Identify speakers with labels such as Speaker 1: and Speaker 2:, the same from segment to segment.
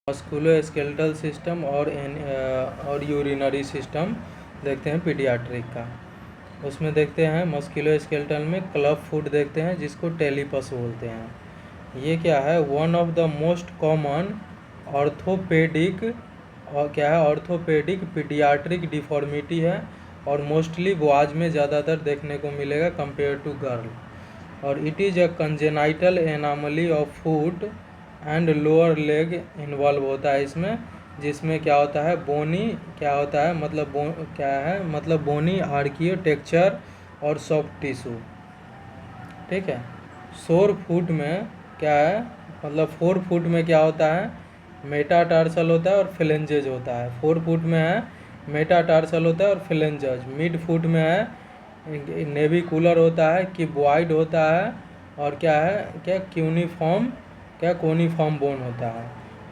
Speaker 1: Musculoskeletal system और urinary system देखते हैं पीडियाट्रिक का। उसमें देखते हैं मस्कुलोस्केलेटल में क्लब फुट देखते हैं जिसको टेलीपस बोलते हैं। ये क्या है, one of the most common orthopaedic और क्या है ऑर्थोपेडिक पीडियाट्रिक डिफॉर्मिटी है और मोस्टली बॉयज में ज़्यादातर देखने को मिलेगा कंपेयर टू गर्ल। और it is a congenital anomaly of foot and lower leg involve होता है इसमें, जिसमें क्या होता है बोनी क्या होता है मतलब बोनी आर्कियो टेक्सचर और सॉफ्ट टिश्यू। ठीक है। सोर फुट में क्या है, मतलब 4 फुट में क्या होता है, मेटाटार्सल होता है और फ्लेंजेज होता है। 4 फुट में है मेटाटार्सल होता है और फ्लेंजेज। मिड फुट में है नेविकुलर होता है, क्यूबॉइड होता है और क्या है कोनिफॉर्म बोन होता है।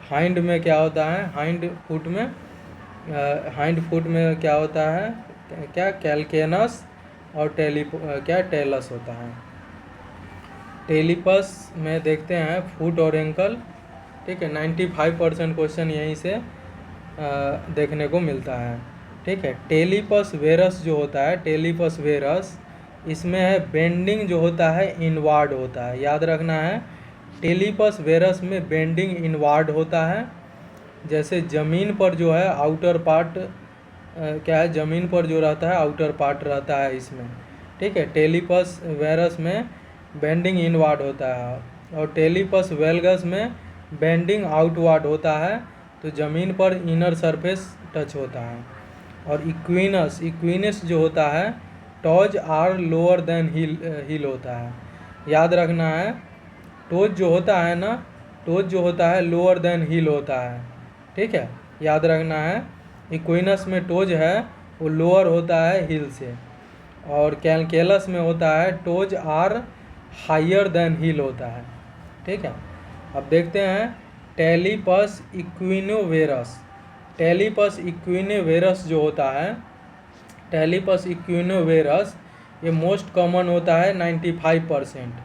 Speaker 1: हाइंड में क्या होता है, हाइंड फुट में क्या होता है कैल्केनस और टेलस होता है। टेलीपस में देखते हैं फुट और एंकल। ठीक है, 95% क्वेश्चन यहीं से देखने को मिलता है। ठीक है। टेलीपस वेरस जो होता है, टेलीपस वेरस इसमें है बेंडिंग जो होता है इनवार्ड होता है, याद रखना है। टेलीपस वेरस में बेंडिंग इनवार्ड होता है। जैसे ज़मीन पर जो है आउटर पार्ट ज़मीन पर जो रहता है आउटर पार्ट रहता है इसमें। ठीक है। टेलीपस वेरस में बेंडिंग इनवार्ड होता है और टेलीपस वेलगस में बेंडिंग आउटवार्ड होता है, तो ज़मीन पर इनर सरफेस टच होता है। और इक्विनस जो होता है टॉज आर लोअर देन हिल होता है, याद रखना है। टोज जो होता है लोअर देन हिल होता है। ठीक है, याद रखना है। इक्विनस में टोज है वो लोअर होता है हिल से, और कैलकेलस में होता है टोज आर हायर देन हिल होता है। ठीक है। अब देखते हैं टेलीपस इक्विनोवेरस। टेलीपस इक्विनोवेरस जो होता है, टेलीपस इक्विनोवेरस ये मोस्ट कॉमन होता है 95%।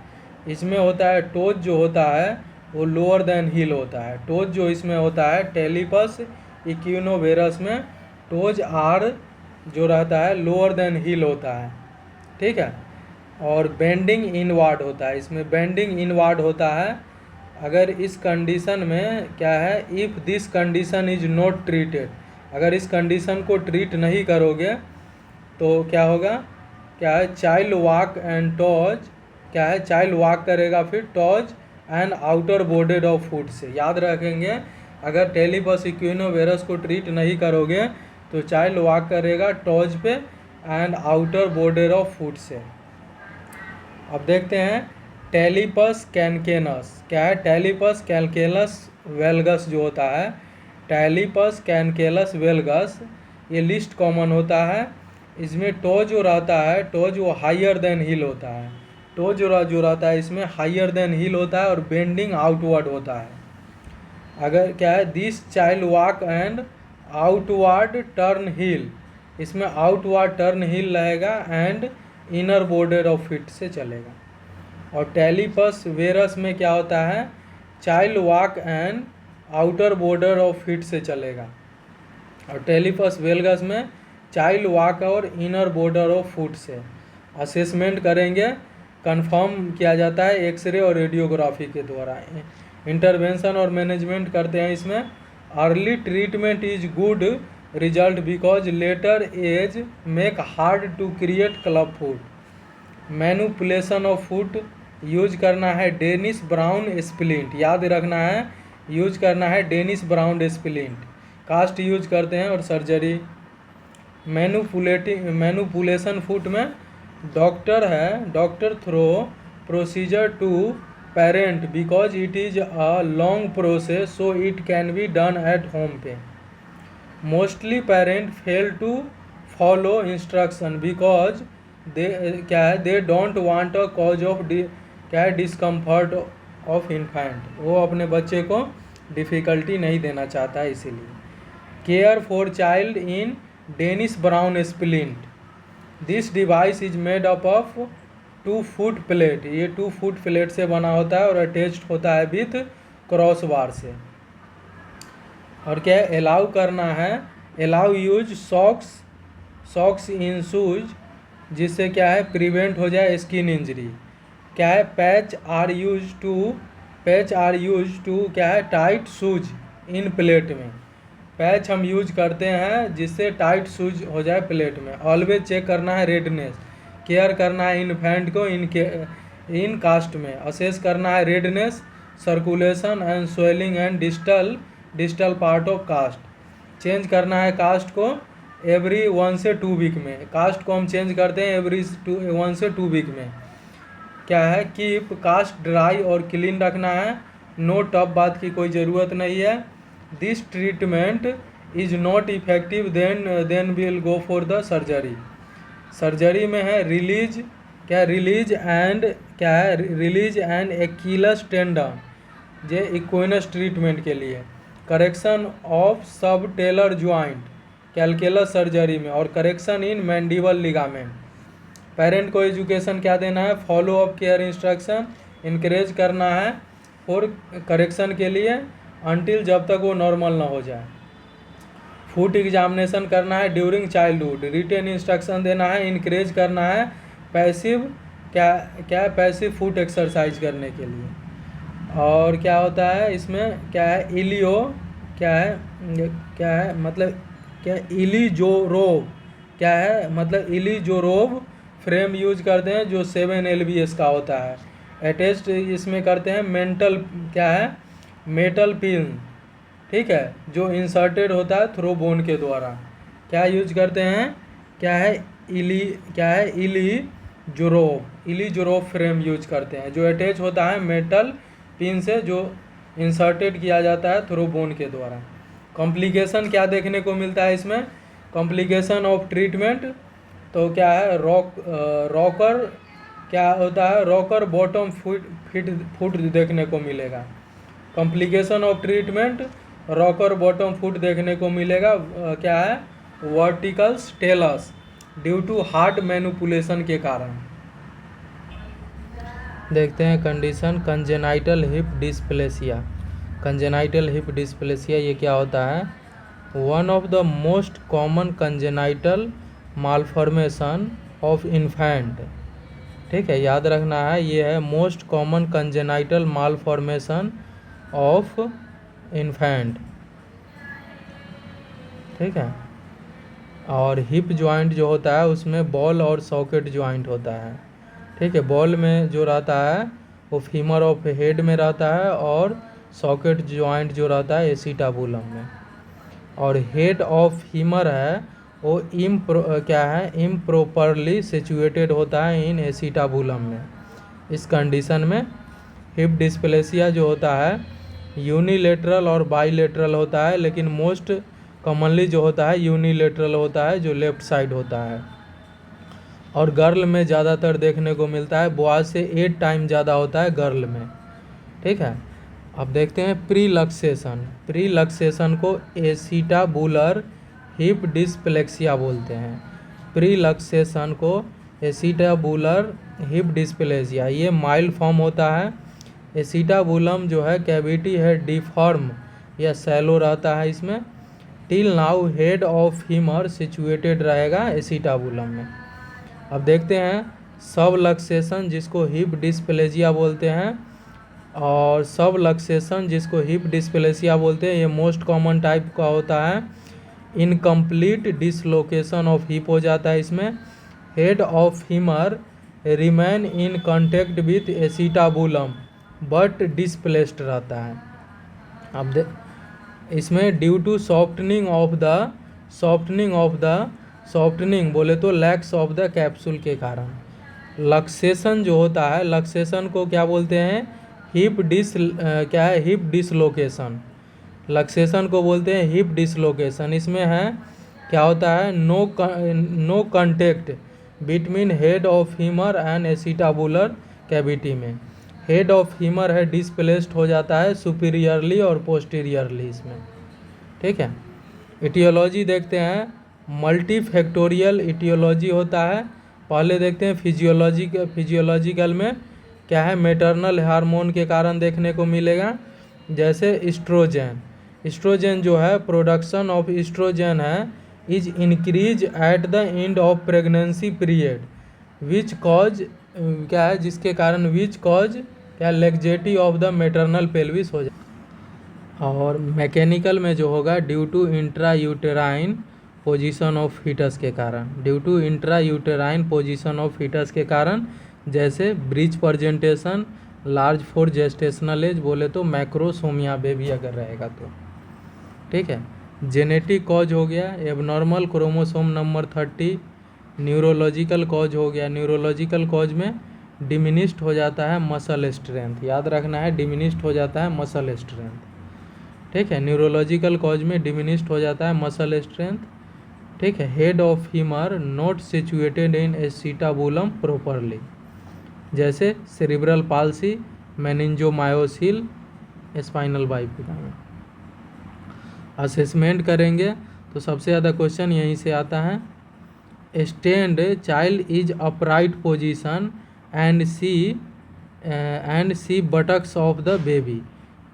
Speaker 1: इसमें होता है टोज जो होता है वो लोअर देन हिल होता है। टोज जो इसमें होता है टेलीपस इक्विनोवेरस में टोज आर जो रहता है लोअर देन हिल होता है। ठीक है। और बेंडिंग इनवार्ड होता है, इसमें बेंडिंग इनवार्ड होता है। अगर इस कंडीशन में क्या है, if this condition is not treated, अगर इस कंडीशन को ट्रीट नहीं करोगे तो क्या होगा, क्या है चाइल्ड वॉक एंड टॉज, क्या है चाइल्ड वॉक करेगा फिर toes and outer border of foot से। याद रखेंगे, अगर टेलीपस इक्विनोवेरस को ट्रीट नहीं करोगे तो चाइल्ड वॉक करेगा टॉज पे and outer border of foot से। अब देखते हैं टेलीपस कैनकेनस। क्या है, टेलीपस कैनकेलस वेलगस जो होता है, टेलीपस कैनकेलस वेलगस ये लिस्ट कॉमन होता है। इसमें टो जो रहता है, टो जो हायर देन हिल होता है, टो जो रहता है इसमें हायर देन हिल होता है और बेंडिंग आउटवर्ड होता है। अगर क्या है this child walk and outward turn heel, इसमें आउटवर्ड टर्न हिल रहेगा and inner border of feet से चलेगा। और टेलीपस वेरस में क्या होता है, child walk and outer border of feet से चलेगा। और टेलीपस वेलगस में चाइल्ड वॉक और इनर बॉर्डर ऑफ फुट से। असेसमेंट करेंगे, कंफर्म किया जाता है एक्सरे और रेडियोग्राफी के द्वारा। इंटरवेंशन और मैनेजमेंट करते हैं इसमें। Early treatment is good result because later age make hard to create club foot. Manipulation of foot use करना है डेनिस ब्राउन स्प्लिंट, याद रखना है यूज करना है Denis Browne splint. Cast use करते हैं और सर्जरी। मैनुपुलेशन फुट में doctor through procedure to parent because it is a long process so it can be done at home पे। Mostly parent fail to follow instruction because they don't want a cause of discomfort of infant, वो अपने बच्चे को difficulty नहीं देना चाहता है इसीलिए। Care for child in Denis Browne splint, this device is made up of 2 foot plate, ये 2 फुट प्लेट से बना होता है और अटैच्ड होता है विथ क्रॉस बार से। और क्या है, अलाउ करना है, अलाउ यूज सॉक्स इन शूज, जिससे क्या है प्रिवेंट हो जाए स्किन इंजरी। क्या है, पैच आर यूज टू क्या है टाइट शूज इन प्लेट में। पैच हम यूज करते हैं जिससे टाइट शूज हो जाए प्लेट में। ऑलवेज चेक करना है रेडनेस, केयर करना है इन्फेंट को इन कास्ट में। असेस करना है redness, circulation and swelling and distal part of cast. Change करना है कास्ट को एवरी 1 से 2 वीक में। कास्ट को हम चेंज करते हैं एवरी 1 से 2 वीक में। क्या है, कीप कास्ट ड्राई और क्लीन रखना है, नो टफ बात की कोई ज़रूरत नहीं है। This treatment is not effective then will go for the surgery. Surgery में है रिलीज, क्या है रिलीज एंड एक्कीलस टेंडन, जे इक्विनस ट्रीटमेंट के लिए। Correction of subtalar joint calculus surgery में, और correction in mandible ligament. Parent को एजुकेशन क्या देना है, follow up care instruction increase करना है फॉर करेक्शन के लिए, अनटिल जब तक वो नॉर्मल ना हो जाए। फूड एग्जामिनेशन करना है ड्यूरिंग चाइल्डहुड, रिटेन इंस्ट्रक्शन देना है, इनक्रेज करना है पैसिव पैसिव फूड एक्सरसाइज करने के लिए। और क्या होता है इसमें, क्या है इलियो, क्या है मतलब क्या इलीजोरोव, क्या है मतलब इलीजोरोव फ्रेम यूज करते हैं जो 7 LBS का होता है। अटैच्ड इसमें करते हैं मेटल पिन, ठीक है, जो इंसर्टेड होता है थ्रो बोन के द्वारा। क्या यूज करते हैं, क्या है इलीजोरोव फ्रेम यूज करते हैं, जो अटैच होता है मेटल पिन से, जो इंसर्टेड किया जाता है थ्रो बोन के द्वारा। कॉम्प्लिकेशन क्या देखने को मिलता है इसमें, कॉम्प्लिकेशन ऑफ ट्रीटमेंट, तो क्या है रॉकर, क्या होता है रॉकर बॉटम फुट देखने को मिलेगा। Complication of treatment rocker bottom foot देखने को मिलेगा। क्या है verticals talus due to hard manipulation के कारण। देखते हैं condition congenital hip dysplasia. Congenital hip dysplasia ये क्या होता है, one of the most common congenital malformation of infant, ठीक है, याद रखना है, ये है most common congenital malformation of infant, ठीक है। और हिप जॉइंट जो होता है उसमें बॉल और सॉकेट जॉइंट होता है, ठीक है। बॉल में जो रहता है वो फीमर ऑफ हेड में रहता है, और सॉकेट जॉइंट जो रहता है एसिटाबुलम में। और हेड ऑफ फीमर है वो इम्प्रॉपरली सिचुएटेड होता है इन एसिटाबुलम में। इस कंडीशन में हिप डिस्प्लेसिया जो होता है यूनिलेटरल और बाईलेटरल होता है, लेकिन मोस्ट कॉमनली जो होता है यूनिलेटरल होता है, जो लेफ्ट साइड होता है। और गर्ल में ज़्यादातर देखने को मिलता है, बॉयज से 8 टाइम ज़्यादा होता है गर्ल में, ठीक है। अब देखते हैं प्रीलक्सेशन को एसिटाबुलर हिप डिस्प्लेक्सिया बोलते हैं। प्रीलक्सेशन को एसिटाबुलर हिप डिस्प्लेसिया, ये माइल्ड फॉर्म होता है। एसिटाबुलम जो है कैविटी है डिफॉर्म या सैलो रहता है इसमें। Till now head of femur situated रहेगा एसिटाबुलम में। अब देखते हैं सबलक्सेशन जिसको हिप डिस्प्लेसिया बोलते हैं, और सबलक्सेशन जिसको हिप डिस्प्लेसिया बोलते हैं, ये मोस्ट कॉमन टाइप का होता है। इनकम्प्लीट डिसलोकेशन ऑफ हिप हो जाता है इसमें। Head of femur remain in contact with acetabulum but displaced रहता है। अब इसमें ड्यू टू सॉफ्टनिंग बोले तो लैक्स ऑफ द कैप्सूल के कारण। लक्सेशन जो होता है, लक्सेशन को क्या बोलते हैं, हिप डिसलोकेशन। लक्सेशन को बोलते हैं हिप डिसलोकेशन। इसमें है क्या होता है, no contact between head of femur and acetabular cavity में। हेड ऑफ फीमर है डिस्प्लेस्ड हो जाता है सुपीरियरली और पोस्टीरियरली इसमें, ठीक है। इटियोलॉजी देखते हैं, मल्टीफैक्टोरियल इटियोलॉजी होता है। पहले देखते हैं फिजियोलॉजिकल में क्या है, मैटरनल हार्मोन के कारण देखने को मिलेगा, जैसे इस्ट्रोजन। एस्ट्रोजन जो है, प्रोडक्शन ऑफ एस्ट्रोजन है is increase at the end of pregnancy period which cause क्या है, जिसके कारण विच कॉज क्या laxity of the maternal pelvis हो जाए। और मैकेनिकल में जो होगा due to intra uterine position of foetus के कारण, due to intra uterine position of foetus के कारण, जैसे breech presentation, large for gestational age, बोले तो मैक्रोसोमिया बेबी अगर रहेगा तो, ठीक है। जेनेटिक कॉज हो गया abnormal chromosome number 30। Neurological cause हो गया, न्यूरोलॉजिकल कॉज में डिमिनिश्ड हो जाता है मसल स्ट्रेंथ, याद रखना है डिमिनिश्ड हो जाता है मसल स्ट्रेंथ, ठीक है। न्यूरोलॉजिकल कॉज में डिमिनिश्ड हो जाता है मसल स्ट्रेंथ, ठीक है। Head of femur not situated in acetabulum properly, जैसे सेरिब्रल पाल्सी, मेनिंजोमायोसिल, स्पाइनल बाइफिका में। असेसमेंट करेंगे तो सबसे ज़्यादा क्वेश्चन यहीं से आता है। Stand child is upright position and see buttocks of the baby,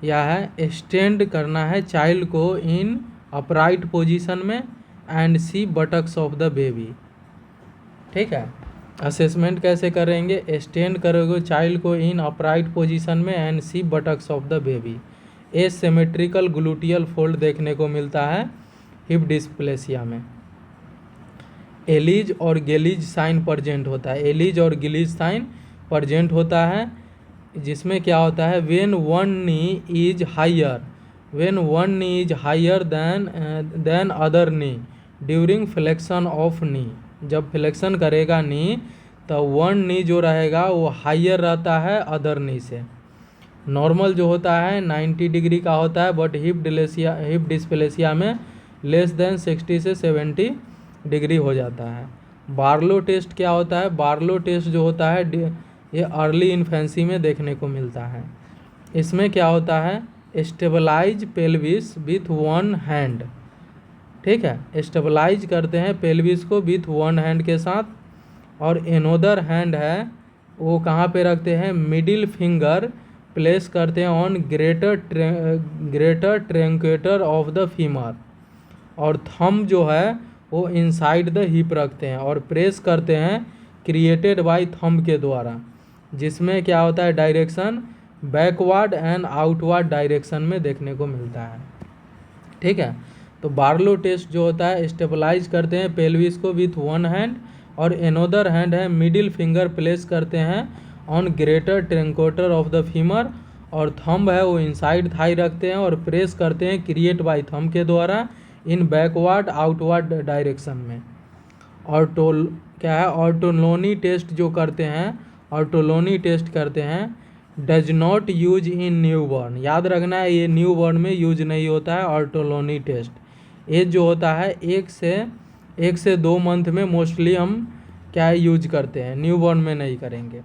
Speaker 1: यह है स्टैंड करना है चाइल्ड को इन अपराइट पोजीशन में and see buttocks of the baby, ठीक है। असेसमेंट कैसे करेंगे, स्टैंड करोगे चाइल्ड को इन अपराइट पोजीशन में and see buttocks of the baby. Asymmetrical gluteal fold देखने को मिलता है हिप डिस्प्लेसिया में। एलिज और गेलिज साइन प्रेजेंट होता है, एलिज और गिलिज साइन प्रेजेंट होता है, जिसमें क्या होता है when one knee is higher, when one knee is higher than other knee during flexion of knee, जब फ्लेक्शन करेगा नी तो वन नी जो रहेगा वो हायर रहता है अदर नी से। नॉर्मल जो होता है 90 डिग्री का होता है, बट हिप डिस्प्लेसिया में लेस देन 60 से 70 डिग्री हो जाता है। बार्लो टेस्ट क्या होता है, बार्लो टेस्ट जो होता है ये अर्ली इन्फेंसी में देखने को मिलता है। इसमें क्या होता है stabilise pelvis with one hand, ठीक है, स्टेबलाइज करते हैं पेल्विस को विथ वन हैंड के साथ, और एनोदर हैंड है वो कहाँ पे रखते हैं, मिडिल फिंगर प्लेस करते हैं on greater trochanter of the femur, और थंब जो है वो इनसाइड द हिप रखते हैं और प्रेस करते हैं क्रिएटेड बाय थंब के द्वारा, जिसमें क्या होता है direction backward and outward direction में देखने को मिलता है, ठीक है। तो बार्लो टेस्ट जो होता है स्टेबलाइज करते हैं पेल्विस को विथ वन हैंड, और एनोदर हैंड है मिडिल फिंगर प्लेस करते हैं on greater trochanter of the femur, और थंब है वो इनसाइड थाई रखते हैं और प्रेस करते हैं क्रिएट बाय थंब के द्वारा इन बैकवर्ड आउटवर्ड डायरेक्शन में। और क्या है ऑर्टोलोनी टेस्ट जो करते हैं, ऑर्टोलोनी टेस्ट करते हैं does not use in newborn, याद रखना है ये न्यूबॉर्न में यूज नहीं होता है ऑर्टोलोनी टेस्ट। एज जो होता है 1 से 2 मंथ में मोस्टली हम क्या यूज करते हैं, न्यूबॉर्न में नहीं करेंगे,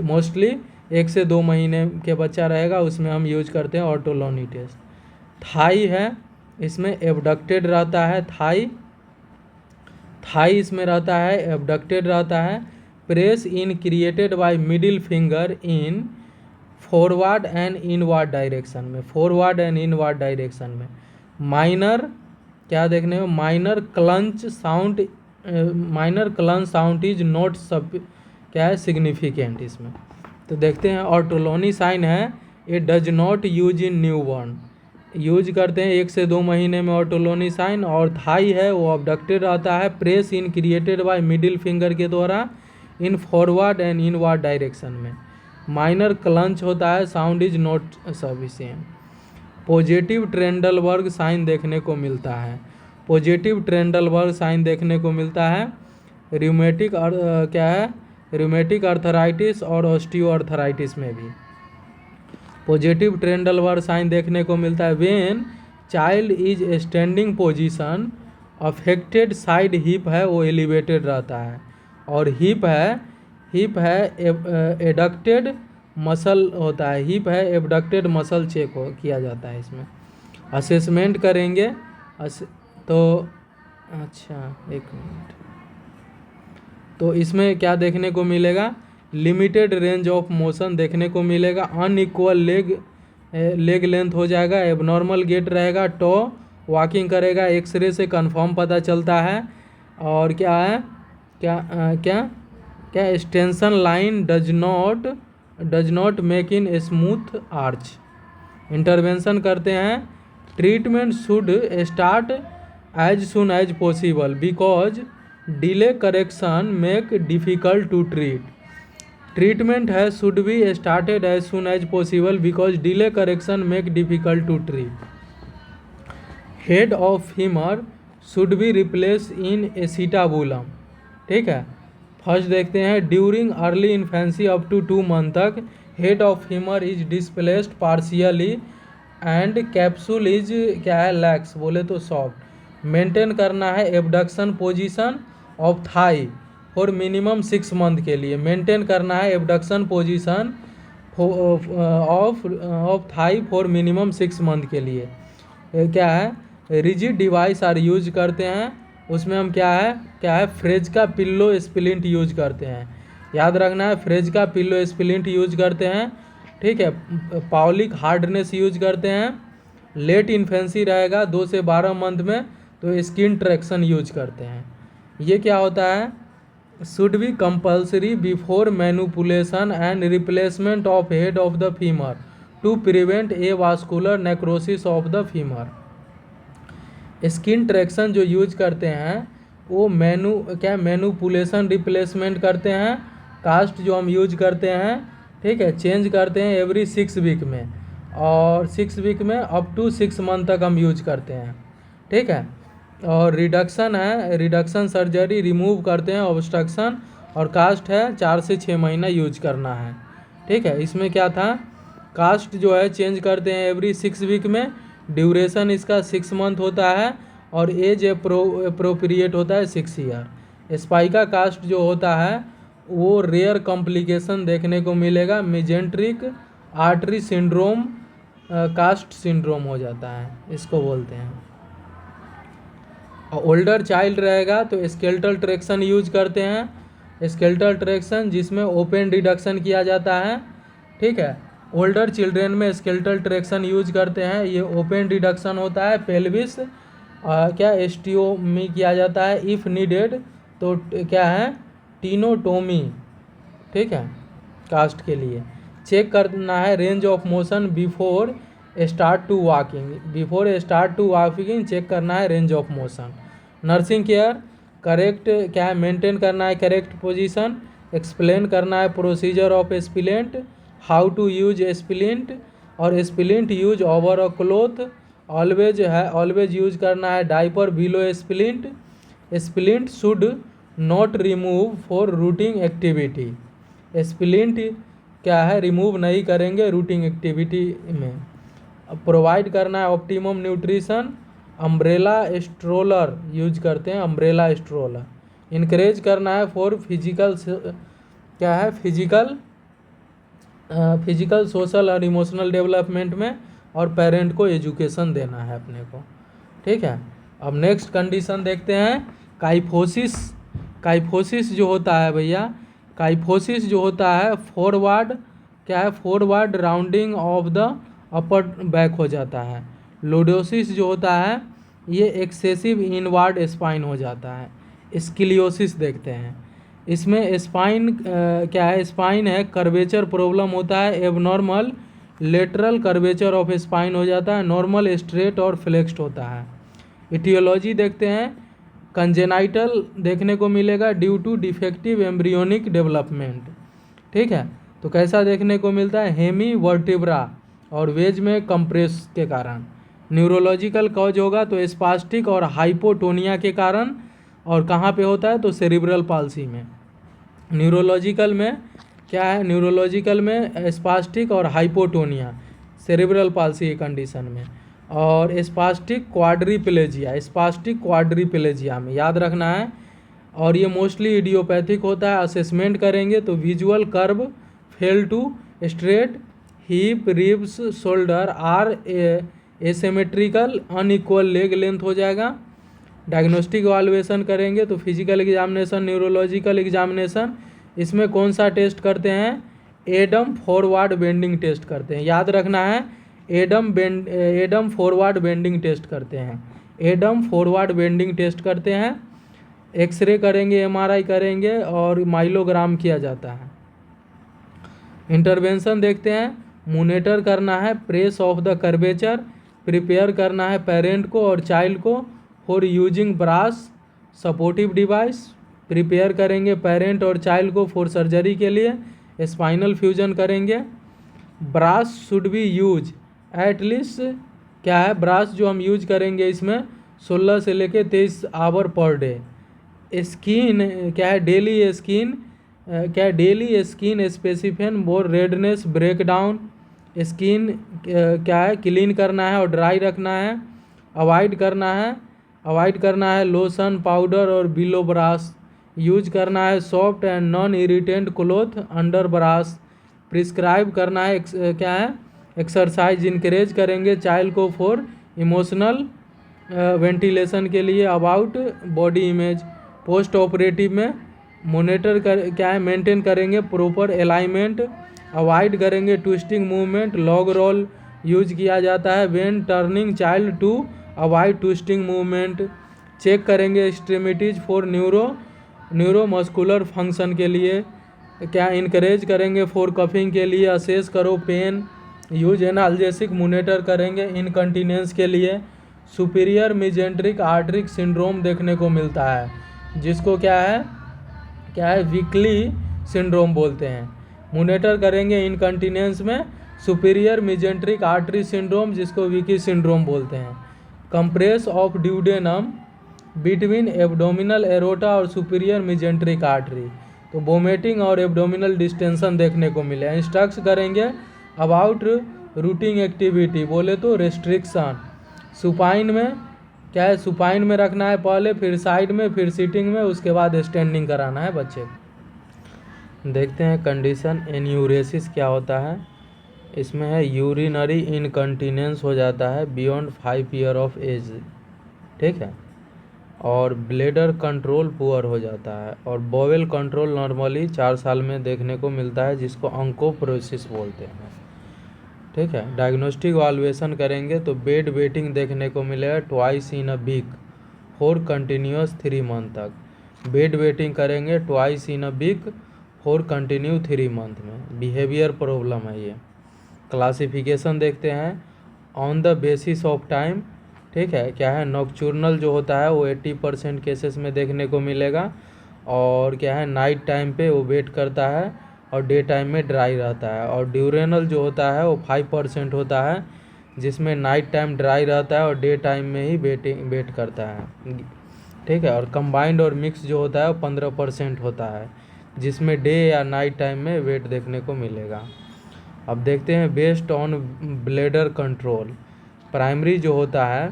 Speaker 1: मोस्टली 1 से 2 महीने के बच्चा रहेगा उसमें हम यूज करते हैं ऑर्टोलोनी टेस्ट। थाई है, इसमें एबडक्टेड रहता है, थाई इसमें रहता है एबडक्टेड रहता है, press in created by middle finger in forward and inward direction में, फॉरवर्ड एंड इनवर्ड डायरेक्शन में। माइनर क्या देखने में, माइनर क्लंच साउंड इज नॉट क्या है सिग्निफिकेंट इसमें। तो देखते हैं ऑर्टोलोनी साइन है ये does not use in newborn, use करते हैं 1 से 2 महीने में ऑर्टोलोनी साइन। और थाई है वो अबडक्टेड रहता है, press in created by middle finger के द्वारा in forward and inward direction में। माइनर क्लंच होता है, sound is not sufficient. Positive Trendelenburg sign देखने को मिलता है, पॉजिटिव ट्रेंडलबर्ग साइन देखने को मिलता है रियूमेटिक क्या है रियूमेटिक अर्थराइटिस और ऑस्टियोआर्थराइटिस में भी पॉजिटिव ट्रेंडलबर्ग साइन देखने को मिलता है। When child is standing position affected side hip है वो एलिवेटेड रहता है, और हिप है एडक्टेड मसल होता है, हिप है एबडक्टेड मसल चेक किया जाता है इसमें। असेसमेंट करेंगे तो अच्छा 1 मिनट, तो इसमें क्या देखने को मिलेगा लिमिटेड रेंज ऑफ मोशन देखने को मिलेगा, अनइक्वल लेग लेग लेंथ हो जाएगा, एबनॉर्मल गेट रहेगा, टो वॉकिंग करेगा, एक्सरे से कंफर्म पता चलता है। और क्या है, क्या extension line does not make in smooth arch. Intervention करते हैं, treatment should start as soon as possible because delay correction make difficult to treat. Treatment है should be started as soon as possible because delay correction make difficult to treat. Head of femur should be replace in acetabulum. ठीक है, first देखते हैं, during early infancy up to 2 month तक head of femur is displaced partially and capsule is क्या है, lax बोले तो soft. Maintain करना है abduction position of thigh for minimum 6 month के लिए। मेंटेन करना है abduction position of thigh for minimum 6 month के लिए। क्या है, रिजिड डिवाइस आर यूज करते हैं, उसमें हम क्या है फ्रेज का पिल्लो स्प्लिंट यूज करते हैं। याद रखना है, फ्रेज का पिल्लो स्प्लिंट यूज करते हैं। ठीक है, पाउलिक हार्डनेस यूज करते हैं। लेट इन्फेंसी रहेगा 2 से 12 मंथ में तो स्किन ट्रैक्शन यूज करते हैं। ये क्या होता है, should be compulsory before manipulation and replacement of head of the femur to prevent avascular necrosis of the femur. Skin traction जो यूज करते हैं वो मैनिपुलेशन रिप्लेसमेंट करते हैं। कास्ट जो हम यूज करते हैं, ठीक है, चेंज करते हैं एवरी 6 वीक में, और 6 वीक में अप टू 6 मंथ तक हम यूज करते हैं। ठीक है, और रिडक्शन है, रिडक्शन सर्जरी रिमूव करते हैं ऑब्स्ट्रक्शन, और कास्ट है 4 से 6 महीना यूज करना है। ठीक है, इसमें क्या था, कास्ट जो है चेंज करते हैं एवरी 6 वीक में, ड्यूरेशन इसका 6 मंथ होता है, और एज अप्रोप्रिएट होता है 6 ईयर। स्पाइका कास्ट जो होता है वो रेयर कॉम्प्लिकेशन देखने को मिलेगा, mesenteric artery syndrome cast syndrome हो जाता है, इसको बोलते हैं। और ओल्डर चाइल्ड रहेगा तो स्केलेटल ट्रैक्शन यूज करते हैं, स्केलेटल ट्रैक्शन जिसमें ओपन रिडक्शन किया जाता है। ठीक है, ओल्डर चिल्ड्रेन में स्केलेटल ट्रैक्शन यूज करते हैं, ये ओपन रिडक्शन होता है। पेल्विस क्या एस्टियोमी किया जाता है, इफ़ नीडेड तो क्या है, टीनोटोमी। ठीक है, कास्ट के लिए चेक करना है range of motion before start to walking, before start to walking check करना है range of motion. Nursing care correct क्या है, मेंटेन करना है करेक्ट पोजीशन, एक्सप्लेन करना है procedure of splint, how to use splint, और splint use over a cloth, always use करना है diaper below splint. Splint should not remove for routine activity, splint क्या है रिमूव नहीं करेंगे रूटिंग एक्टिविटी में। प्रोवाइड करना है optimum nutrition, umbrella stroller use करते हैं, अम्ब्रेला स्ट्रोलर। इनकरेज करना है फॉर फिजिकल क्या है, फिजिकल सोशल और इमोशनल डेवलपमेंट में, और पेरेंट को एजुकेशन देना है अपने को। ठीक है, अब नेक्स्ट कंडीशन देखते हैं, काइफोसिस। काइफोसिस जो होता है भैया, काइफोसिस जो होता है फॉरवर्ड क्या है, forward rounding off the upper back हो जाता है। लोडोसिस जो होता है ये एक्सेसिव इनवर्ड स्पाइन हो जाता है। स्किलियोसिस देखते हैं, इसमें स्पाइन क्या है, स्पाइन है कर्वेचर प्रॉब्लम होता है, abnormal lateral curvature of spine हो जाता है, नॉर्मल स्ट्रेट और फ्लेक्स्ड होता है। इटियोलॉजी देखते हैं, कंजेनाइटल देखने को मिलेगा due to defective embryonic development. ठीक है, तो कैसा देखने को मिलता है, हेमी वर्टिब्रा और वेज में कंप्रेस के कारण। न्यूरोलॉजिकल कॉज होगा तो स्पास्टिक और हाइपोटोनिया के कारण, और कहाँ पे होता है तो सेरिब्रल पाल्सी में। न्यूरोलॉजिकल में क्या है, न्यूरोलॉजिकल में स्पास्टिक और हाइपोटोनिया, सेरिब्रल पाल्सी के कंडीशन में, और स्पास्टिक क्वाड्रिप्लेजिया, स्पास्टिक क्वाड्रिप्लेजिया में याद रखना है। और ये मोस्टली इडियोपैथिक होता है। असेसमेंट करेंगे तो visual curve fail to straight, hip ribs shoulder are asymmetrical, unequal leg length हो जाएगा। डायग्नोस्टिक इवैल्यूएशन करेंगे तो फिजिकल एग्जामिनेशन, न्यूरोलॉजिकल एग्जामिनेशन, इसमें कौन सा टेस्ट करते हैं, एडम फॉरवर्ड बेंडिंग टेस्ट करते हैं। याद रखना है एडम फॉरवर्ड बेंडिंग टेस्ट करते हैं, एडम फॉरवर्ड बेंडिंग टेस्ट करते हैं, एक्सरे करेंगे, एमआरआई करेंगे और माइलोग्राम किया जाता है। इंटरवेंशन देखते हैं, मॉनिटर करना है press of the curvature, prepare करना है पेरेंट को और चाइल्ड को for using brace supportive device, prepare करेंगे पेरेंट और चाइल्ड को फॉर सर्जरी के लिए, स्पाइनल फ्यूजन करेंगे। Brace should be use at least, क्या है ब्रास जो हम यूज करेंगे इसमें 16 से लेके 23 आवर पर डे। स्किन क्या है, डेली स्किन क्या है, daily skin specific for redness break down, skin क्या है क्लीन करना है और ड्राई रखना है। अवॉइड करना है लोशन पाउडर और बिलो ब्रास। यूज करना है soft and non irritant cloth under brace. Prescribe करना है क्या है एक्सरसाइज इनकरेज करेंगे चाइल्ड को फॉर इमोशनल वेंटिलेशन के लिए about body image. Post operative में मॉनिटर क्या है मेंटेन करेंगे प्रॉपर अलाइनमेंट। अवॉइड करेंगे twisting movement. Log roll use किया जाता है when turning child to avoid twisting movement. Check करेंगे एक्सट्रीमिटीज फॉर न्यूरोमस्कुलर फंक्शन के लिए। क्या इनकरेज करेंगे फॉर कफिंग के लिए। असेस करो पेन। यूज एनाल्जेसिक मॉनिटर करेंगे इनकंटिनेंस के लिए। सुपीरियर मेजेंट्रिक आर्टरिक सिंड्रोम देखने को मिलता है जिसको क्या है वीकली सिंड्रोम बोलते हैं। मॉनिटर करेंगे इनकंटिनेंस में सुपीरियर मेजेंट्रिक आर्टरी सिंड्रोम जिसको विकी सिंड्रोम बोलते हैं। Compress of duodenum between abdominal aorta और सुपीरियर मेजेंट्रिक आर्टरी, तो वोमिटिंग और एब्डोमिनल डिस्टेंशन देखने को मिले। इंस्ट्रक्ट करेंगे अबाउट रूटिंग एक्टिविटी, बोले तो रेस्ट्रिक्शन। सुपाइन में क्या है, सुपाइन में रखना है पहले, फिर साइड में, फिर सीटिंग में, उसके बाद स्टैंडिंग कराना है बच्चे को। देखते हैं कंडीशन एन्यूरेसिस क्या होता है। इसमें है यूरिनरी इनकंटिनेंस हो जाता है बियॉन्ड 5 ईयर ऑफ एज, ठीक है, और ब्लेडर कंट्रोल पुअर हो जाता है, और बोवेल कंट्रोल नॉर्मली 4 साल में देखने को मिलता है जिसको ऑन्कोप्रोसिस बोलते हैं, ठीक है। डायग्नोस्टिक वाल्वेशन करेंगे तो बेड वेटिंग देखने को मिलेगा twice in a week for continuous 3 month तक। बेड वेटिंग करेंगे twice in a week for continue 3 month में। बिहेवियर प्रॉब्लम है ये। क्लासिफिकेशन देखते हैं on the basis of time, ठीक है। क्या है नॉक्चुर्नल जो होता है वो 80% केसेस में देखने को मिलेगा, और क्या है नाइट टाइम पे वो वेट करता है और डे टाइम में ड्राई रहता है। और ड्यूरेनल जो होता है वो 5% होता है जिसमें नाइट टाइम ड्राई रहता है और डे टाइम में ही वेट करता है, ठीक है। और कंबाइंड और मिक्स जो होता है वो 15% होता है जिसमें डे या नाइट टाइम में वेट देखने को मिलेगा। अब देखते हैं based on bladder control. Primary जो होता है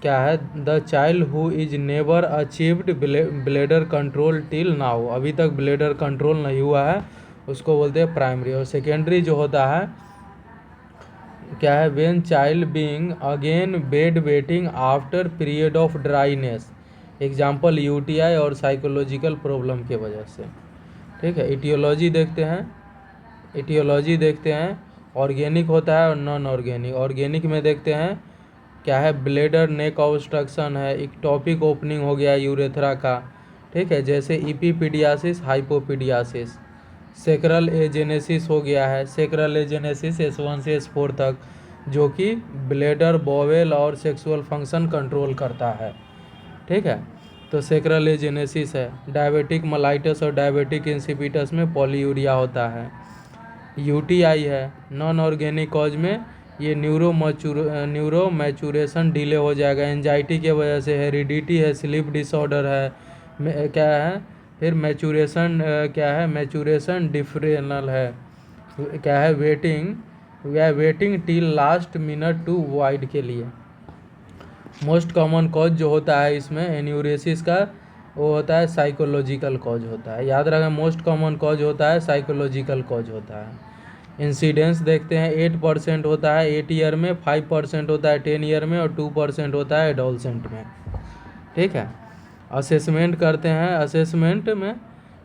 Speaker 1: क्या है the child who is never achieved bladder control till now, अभी तक ब्लेडर कंट्रोल नहीं हुआ है उसको बोलते हैं प्राइमरी। और सेकेंडरी जो होता है क्या है when child being again bed wetting after period of dryness, example UTI और साइकोलॉजिकल प्रॉब्लम के वजह से, ठीक है। इटियोलॉजी देखते हैं ऑर्गेनिक होता है और नॉन ऑर्गेनिक। ऑर्गेनिक में देखते हैं क्या है ब्लेडर नेक ऑब्स्ट्रक्शन है, इक्टोपिक ओपनिंग हो गया यूरेथ्रा का, ठीक है, जैसे इपीपीडियासिस हाइपोपीडियासिस। सेक्रल एजेनेसिस हो गया है, सेक्रल एजेनेसिस S1 से S4 तक जो कि ब्लेडर बोवेल और सेक्सुअल फंक्शन कंट्रोल करता है, ठीक है, तो सेक्रल एजेनेसिस है। डायबिटिक मलाइटस और डायबिटिक इंसिपिटस में पॉलीयूरिया होता है। यूटीआई है। नॉन ऑर्गेनिक कॉज में ये न्यूरो मैचुरेशन डिले हो जाएगा, एंजाइटी के वजह से, हेरिडिटी है, स्लीप डिसऑर्डर है, क्या है फिर मैचुरेशन क्या है मैचुरेशन डिफरेनल है, क्या है waiting till last minute to void के लिए। मोस्ट कॉमन कॉज जो होता है इसमें एन्यूरेसिस का वो होता है साइकोलॉजिकल कॉज होता है, याद रखें मोस्ट कॉमन कॉज होता है साइकोलॉजिकल कॉज होता है। इंसिडेंस देखते हैं 8% होता है 8 ईयर में, 5% होता है 10 ईयर में और 2% होता है एडोलसेंट में, ठीक है। असेसमेंट करते हैं, असेसमेंट में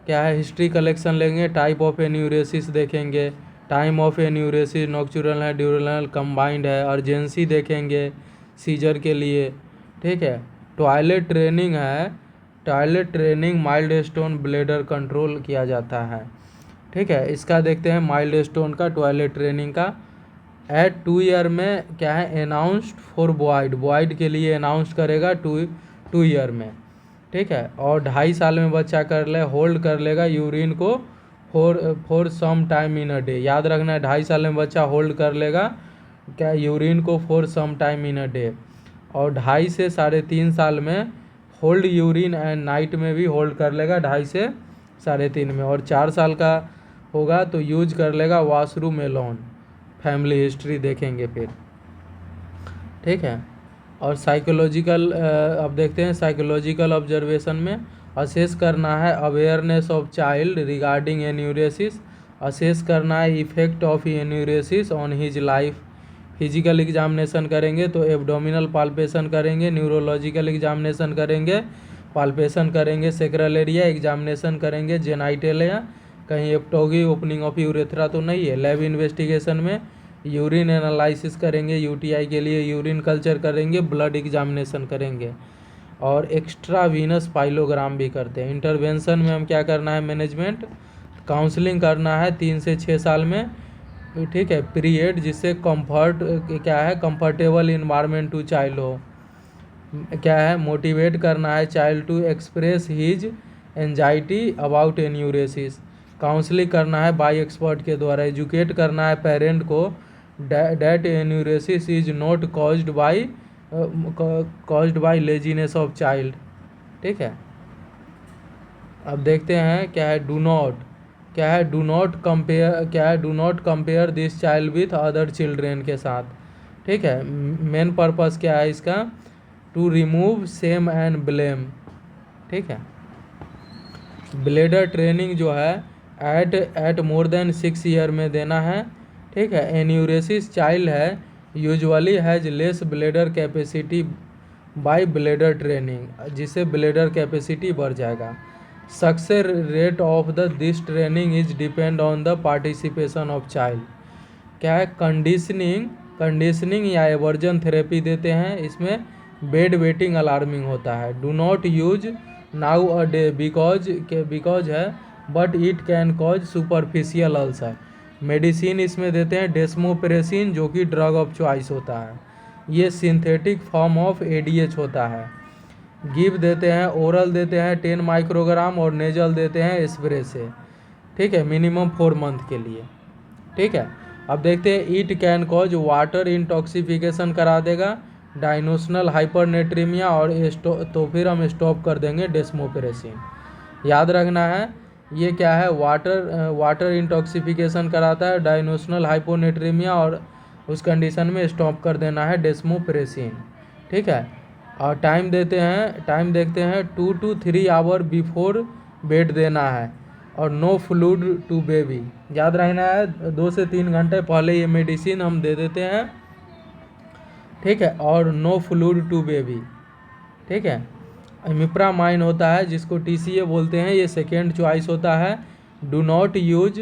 Speaker 1: क्या है हिस्ट्री कलेक्शन लेंगे, टाइप ऑफ एन्यूरेसिस देखेंगे, टाइम ऑफ एन्यूरेसिस नॉक्चुरल है, ड्यूरल कंबाइंड है, अर्जेंसी देखेंगे सीजर के लिए, ठीक है। टॉयलेट ट्रेनिंग है, toilet training mild stone bladder control किया जाता है, ठीक है। इसका देखते हैं माइल्ड स्टोन का टॉयलेट ट्रेनिंग का। एट 2 ईयर में क्या है अनाउंस्ड फॉर बॉयड, बॉयड के लिए अनाउंस करेगा 2 ईयर में, ठीक है। और 2.5 साल में बच्चा कर ले होल्ड कर लेगा यूरिन को for some time in a day. याद रखना है 2.5 साल में बच्चा होल्ड कर लेगा क्या यूरिन को for some time in a day. और 2.5 से 3.5 साल में होल्ड यूरिन एंड नाइट में भी होल्ड कर लेगा 2.5 से 3.5 में। और 4 साल का होगा तो यूज कर लेगा वॉशरूम एलोन। फैमिली हिस्ट्री देखेंगे फिर, ठीक है। और साइकोलॉजिकल अब देखते हैं साइकोलॉजिकल ऑब्जर्वेशन में असेस करना है awareness of child regarding enuresis, assess करना है effect of enuresis on his life. Physical examination करेंगे तो एब्डोमिनल पाल्पेशन करेंगे, न्यूरोलॉजिकल एग्जामिनेशन करेंगे, पाल्पेशन करेंगे सेक्रल एरिया, एग्जामिनेशन करेंगे जेनाइटेलिया, कहीं एप्टोगी ओपनिंग ऑफ यूरेथ्रा तो नहीं है। लैब इन्वेस्टिगेशन में यूरिन एनालिसिस करेंगे, यूटीआई के लिए यूरिन कल्चर करेंगे, ब्लड एग्जामिनेशन करेंगे और एक्स्ट्रा वीनस पाइलोग्राम भी करते हैं। इंटरवेंशन में हम क्या करना है मैनेजमेंट, काउंसलिंग करना है 3 से 6 साल में, ठीक है, पीरियड, जिससे कंफर्ट क्या है कंफर्टेबल इन्वायरमेंट टू चाइल्ड हो। क्या है मोटिवेट करना है child to express his anxiety about enuresis. Counselling करना है बाई एक्सपर्ट के द्वारा। एजुकेट करना है पेरेंट को that enuresis is not caused by laziness of child, ठीक है। अब देखते हैं क्या है डू नॉट, क्या है डू नॉट कंपेयर, क्या है do not compare this child with other children के साथ, ठीक है। मेन पर्पस क्या है इसका, to remove shame and blame, ठीक है। ब्लेडर ट्रेनिंग जो है एट मोर देन 6 ईयर में देना है, ठीक है। एन्यूरेसिस चाइल्ड है usually has less bladder capacity by bladder training, जिससे ब्लेडर कैपेसिटी बढ़ जाएगा। Success rate of the this training is depend on the participation of child. क्या है कंडीशनिंग या एवर्जन थेरेपी देते हैं, इसमें बेड वेटिंग अलार्मिंग होता है। Do not use nowadays because है but it can cause superficial ulcer. Medicine इसमें देते हैं डेस्मोप्रेसिन जो कि ड्रग ऑफ चॉइस होता है, ये सिंथेटिक फॉर्म ऑफ एडीएच होता है। गिव देते हैं ओरल देते हैं 10 माइक्रोग्राम और नेजल देते हैं स्प्रे से, ठीक है, मिनिमम 4 मंथ के लिए, ठीक है। अब देखते हैं इट कैन कॉज वाटर इंटॉक्सिफिकेशन करा देगा, डाइनोशनल हाइपरनेट्रीमिया और तो फिर हम स्टॉप कर देंगे डेस्मोप्रेसिन। याद रखना है ये क्या है वाटर इंटॉक्सिफिकेशन कराता है, डाइनोशनल हाइपोनेट्रीमिया, और उस कंडीशन में स्टॉप कर देना है डेस्मोप्रेसिन, ठीक है। और टाइम देखते हैं 2 to 3 आवर बिफोर बेड देना है और नो फ्लूड टू बेबी। याद रखना है 2 से 3 घंटे पहले ये मेडिसिन हम दे देते हैं, ठीक है। और नो फ्लूड टू बेबी, ठीक है। इमिप्रामाइन होता है जिसको टीसीए बोलते हैं, ये सेकेंड चॉइस होता है। Do not use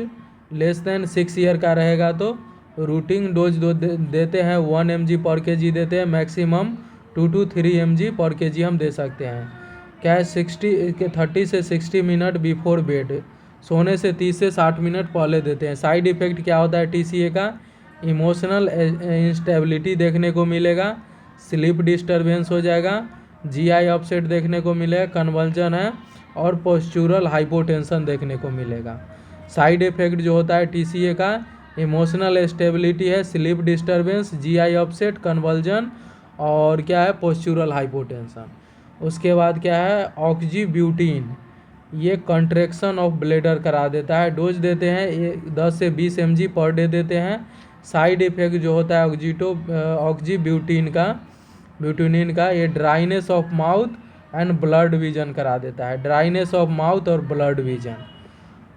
Speaker 1: less than 6 year का रहेगा तो रूटीन डोज देते हैं 1 mg पर kg देते हैं, मैक्सिमम 2 to 3 mg पर kg हम दे सकते हैं। क्या है 30 से 60 मिनट बिफोर बेड, सोने से 30 से 60 मिनट पहले देते हैं। साइड इफ़ेक्ट क्या होता है टीसीए का, इमोशनल इंस्टेबिलिटी देखने को मिलेगा, स्लीप डिस्टर्बेंस हो जाएगा, जीआई अपसेट देखने को मिलेगा, कन्वल्जन है और पोस्चुरल हाइपोटेंशन देखने को मिलेगा। साइड इफ़ेक्ट जो होता है टीसीए का इमोशनल स्टेबिलिटी है, sleep disturbance, GI upset, convulsion और क्या है पोस्चुरल हाइपोटेंशन। उसके बाद क्या है ऑक्जीब्यूटीन, ये कंट्रैक्शन ऑफ ब्लेडर करा देता है। डोज देते हैं ये 10 से 20 mg पर डे देते हैं। साइड इफ़ेक्ट जो होता है ऑक्जीब्यूटीन का ये dryness of mouth and blood vision करा देता है, ड्राइनेस ऑफ माउथ और ब्लड विजन।